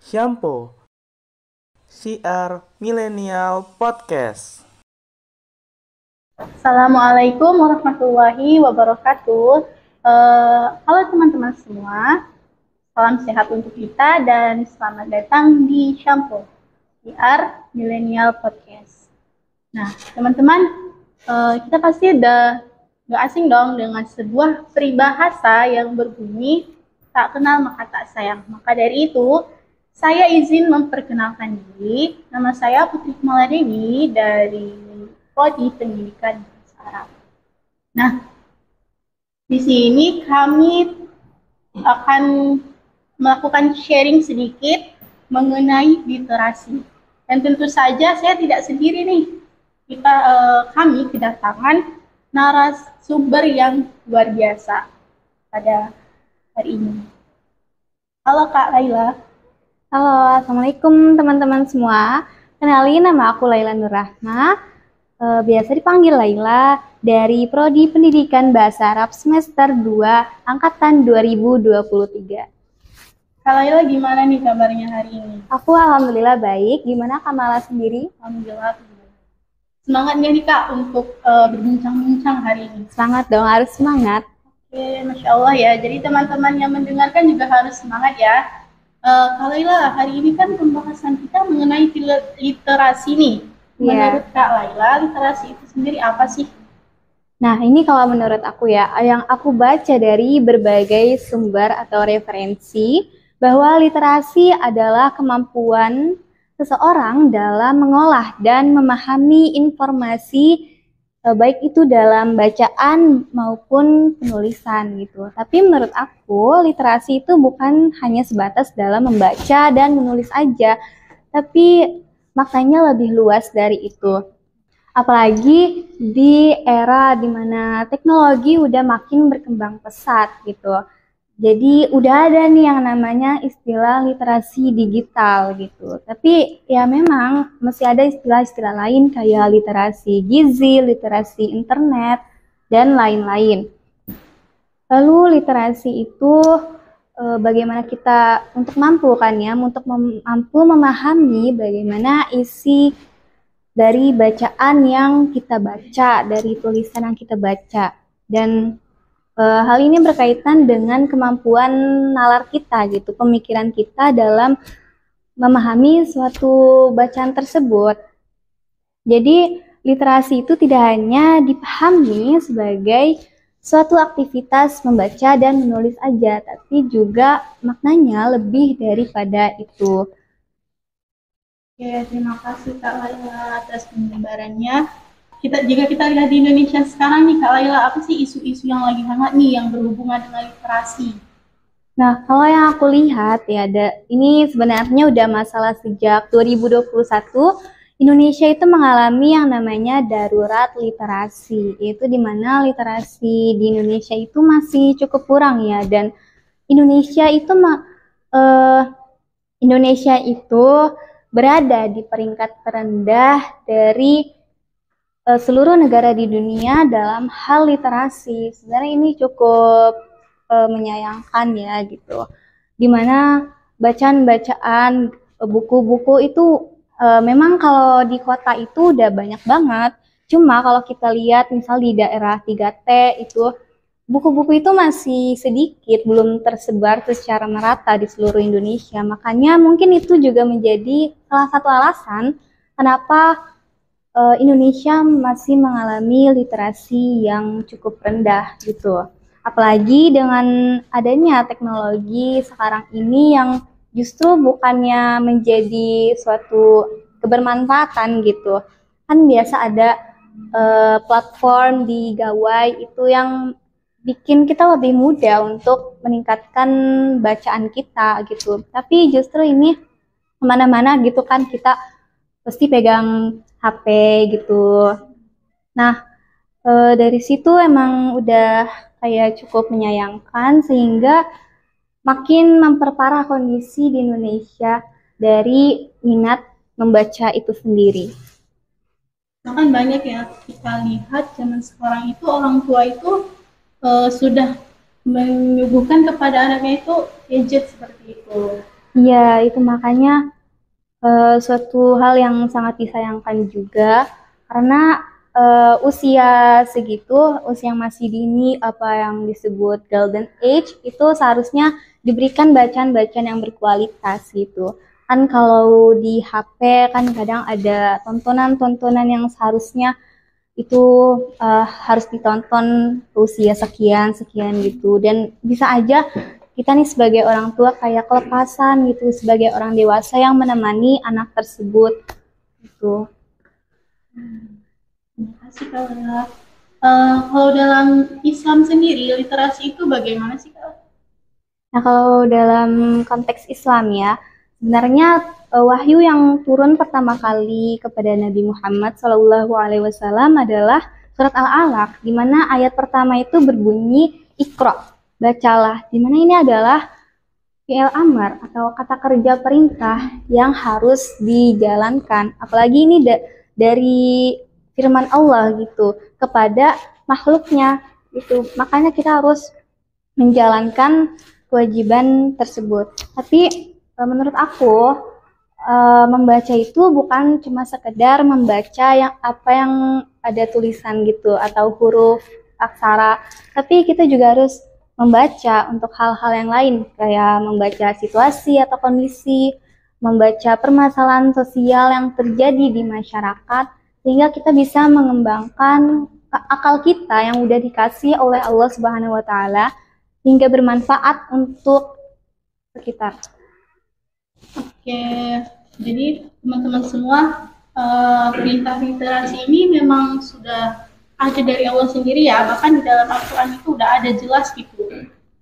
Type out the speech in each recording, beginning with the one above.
Shampoo, CR Millennial Podcast. Assalamualaikum warahmatullahi wabarakatuh. Halo teman-teman semua, salam sehat untuk kita dan selamat datang di Shampoo, CR Millennial Podcast. Nah, teman-teman, kita pasti udah gak asing dong dengan sebuah peribahasa yang berbunyi tak kenal maka tak sayang. Maka dari itu, saya izin memperkenalkan diri. Nama saya Putri Kamaladewi dari Prodi Pendidikan Bahasa Arab. Nah, di sini kami akan melakukan sharing sedikit mengenai literasi. Dan tentu saja saya tidak sendiri nih. Kami kedatangan narasumber yang luar biasa pada hari ini. Halo Kak Laila. Halo, Assalamualaikum teman-teman semua. Kenalin, nama aku Laila Nurrahma, biasa dipanggil Laila, dari Prodi Pendidikan Bahasa Arab semester 2, Angkatan 2023. Kak Laila, gimana nih kabarnya hari ini? Aku alhamdulillah baik, gimana Kamala sendiri? Alhamdulillah. Semangat nggak nih Kak untuk berbincang-bincang hari ini? Semangat dong, harus semangat. Oke, Masya Allah ya. Jadi teman-teman yang mendengarkan juga harus semangat ya. Kak Laila, hari ini kan pembahasan kita mengenai literasi nih. Menurut Kak Laila, literasi itu sendiri apa sih? Nah, ini kalau menurut aku ya, yang aku baca dari berbagai sumber atau referensi, bahwa literasi adalah kemampuan seseorang dalam mengolah dan memahami informasi, baik itu dalam bacaan maupun penulisan gitu. Tapi menurut aku literasi itu bukan hanya sebatas dalam membaca dan menulis aja, tapi maknanya lebih luas dari itu. Apalagi di era dimana teknologi udah makin berkembang pesat gitu. Jadi udah ada nih yang namanya istilah literasi digital gitu. Tapi ya memang masih ada istilah-istilah lain kayak literasi gizi, literasi internet, dan lain-lain. Lalu literasi itu bagaimana kita untuk mampu mampu memahami bagaimana isi dari bacaan yang kita baca, dari tulisan yang kita baca. Dan hal ini berkaitan dengan kemampuan nalar kita gitu, pemikiran kita dalam memahami suatu bacaan tersebut. Jadi literasi itu tidak hanya dipahami sebagai suatu aktivitas membaca dan menulis aja, tapi juga maknanya lebih daripada itu. Oke, terima kasih Kak Laila atas pembahasannya. Jika kita lihat di Indonesia sekarang nih Kak Laila, apa sih isu-isu yang lagi hangat nih yang berhubungan dengan literasi? Nah, kalau yang aku lihat ya, ini sebenarnya udah masalah sejak 2021, Indonesia itu mengalami yang namanya darurat literasi, yaitu di mana literasi di Indonesia itu masih cukup kurang ya, dan Indonesia itu berada di peringkat terendah dari seluruh negara di dunia dalam hal literasi. Sebenarnya ini cukup menyayangkan ya gitu. Dimana bacaan-bacaan buku-buku itu memang kalau di kota itu udah banyak banget. Cuma kalau kita lihat misal di daerah 3T itu buku-buku itu masih sedikit, belum tersebar secara merata di seluruh Indonesia. Makanya mungkin itu juga menjadi salah satu alasan kenapa Indonesia masih mengalami literasi yang cukup rendah gitu. Apalagi dengan adanya teknologi sekarang ini yang justru bukannya menjadi suatu kebermanfaatan gitu. Kan biasa ada platform di Gawai itu yang bikin kita lebih mudah untuk meningkatkan bacaan kita gitu. Tapi justru ini kemana-mana gitu kan kita pasti pegang HP gitu. Nah, dari situ emang udah kayak cukup menyayangkan sehingga makin memperparah kondisi di Indonesia dari minat membaca itu sendiri. Bahkan banyak ya kita lihat zaman sekarang itu orang tua itu sudah menyuguhkan kepada anaknya itu gadget seperti itu. Iya, itu makanya suatu hal yang sangat disayangkan juga karena usia segitu, usia yang masih dini, apa yang disebut golden age itu seharusnya diberikan bacaan-bacaan yang berkualitas gitu. Kan kalau di HP kan kadang ada tontonan-tontonan yang seharusnya itu harus ditonton usia sekian sekian gitu, dan bisa aja kita nih sebagai orang tua kayak kelepasan gitu sebagai orang dewasa yang menemani anak tersebut gitu. Terima kasih Kak Lela. Kalau dalam Islam sendiri, literasi itu bagaimana sih Kak? Nah, kalau dalam konteks Islam ya, sebenarnya wahyu yang turun pertama kali kepada Nabi Muhammad SAW adalah surat Al-Alaq, di mana ayat pertama itu berbunyi Iqra, bacalah. Di mana ini adalah fi'il amar atau kata kerja perintah yang harus dijalankan. Apalagi ini dari firman Allah gitu kepada makhluknya gitu. Makanya kita harus menjalankan kewajiban tersebut. Tapi menurut aku membaca itu bukan cuma sekedar membaca yang apa yang ada tulisan gitu atau huruf aksara, tapi kita juga harus membaca untuk hal-hal yang lain kayak membaca situasi atau kondisi, membaca permasalahan sosial yang terjadi di masyarakat sehingga kita bisa mengembangkan akal kita yang udah dikasih oleh Allah Subhanahu wa taala hingga bermanfaat untuk sekitar. Oke, jadi teman-teman semua, perintah literasi ini memang sudah ada dari Allah sendiri ya, bahkan di dalam Al-Quran itu udah ada jelas gitu.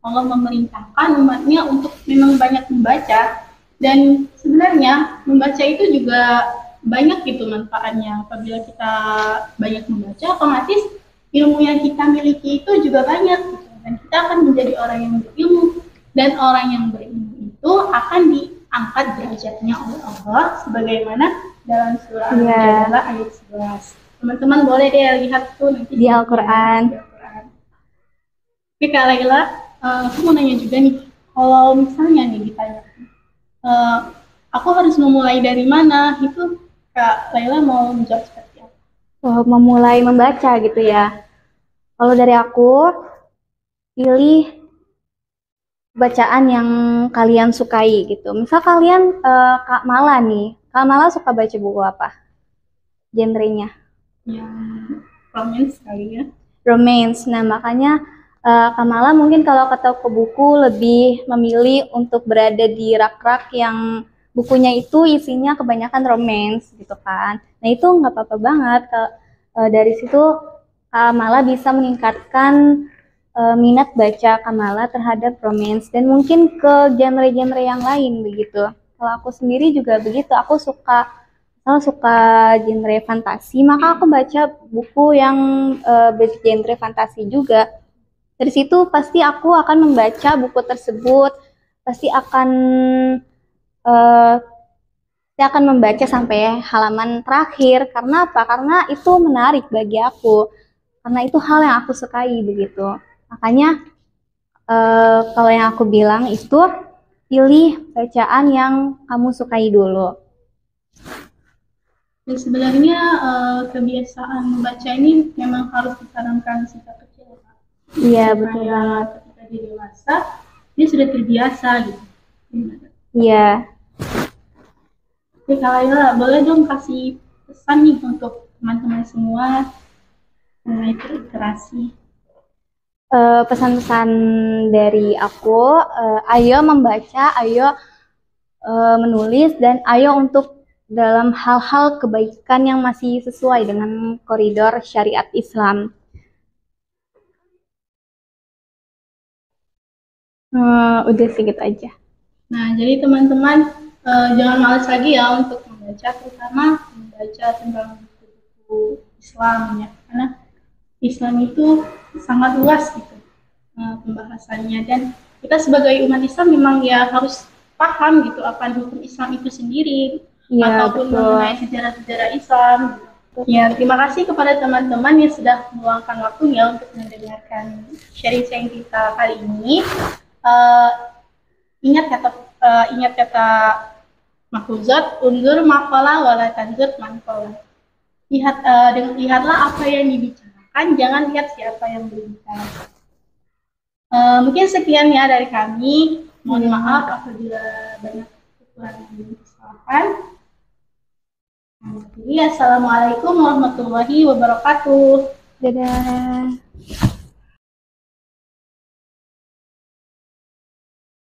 Allah memerintahkan umatnya untuk memang banyak membaca, dan sebenarnya membaca itu juga banyak gitu manfaatnya. Apabila kita banyak membaca, otomatis ilmu yang kita miliki itu juga banyak gitu. Dan kita akan menjadi orang yang berilmu, dan orang yang berilmu itu akan diangkat derajatnya oleh Allah sebagaimana dalam surah Al-Mujadalah ayat 11. Teman-teman boleh deh lihat tuh nanti di Al-Quran. Oke Kak Laila, aku mau nanya juga nih, kalau misalnya nih ditanya, aku harus memulai dari mana? Itu Kak Laila mau menjawab seperti apa? Memulai membaca gitu ya. Kalau dari aku, pilih bacaan yang kalian sukai gitu. Misal kalian Kak Mala nih, Kak Mala suka baca buku apa? Genrenya? Yang romance kali ya. Romance. Nah, makanya Kak Mala mungkin kalau ke toko buku lebih memilih untuk berada di rak-rak yang bukunya itu isinya kebanyakan romance gitu kan. Nah, itu nggak apa-apa banget. Dari situ Kak Mala bisa meningkatkan minat baca Kamala terhadap romance dan mungkin ke genre-genre yang lain begitu. Kalau aku sendiri juga begitu, aku suka genre fantasi, maka aku baca buku yang bergenre fantasi juga. Dari situ pasti aku akan membaca buku tersebut, pasti akan saya akan membaca sampai halaman terakhir. Karena apa? Karena itu menarik bagi aku. Karena itu hal yang aku sukai begitu. Makanya kalau yang aku bilang itu pilih bacaan yang kamu sukai dulu. Dan sebenarnya kebiasaan membaca ini memang harus ditanamkan sejak kecil, Pak. Iya, betul banget. Ketika dia dewasa, dia sudah terbiasa gitu. Iya. Oke, Kak Laila, boleh dong kasih pesan nih untuk teman-teman semua mengenai literasi. Pesan-pesan dari aku, ayo membaca, ayo menulis, dan ayo untuk dalam hal-hal kebaikan yang masih sesuai dengan koridor syariat Islam. Udah sedikit aja. Nah, jadi teman-teman jangan malas lagi ya untuk membaca, terutama membaca tentang buku-buku Islam ya, karena Islam itu sangat luas gitu pembahasannya, dan kita sebagai umat Islam memang ya harus paham gitu akan hukum Islam itu sendiri Ya, ataupun betul. mengenai sejarah-sejarah Islam. Ya, terima kasih kepada teman-teman yang sudah meluangkan waktunya untuk mendengarkan sharing-sharing kita kali ini. Ingat ya ingat kata mahfuzat, undur maqala wala tanzur manqala. Lihatlah apa yang dibicarakan, jangan lihat siapa yang berbicara. Mungkin sekian ya dari kami. Mohon maaf apabila banyak kekurangan dan kesalahan. Jadi, assalamualaikum warahmatullahi wabarakatuh. Dadah.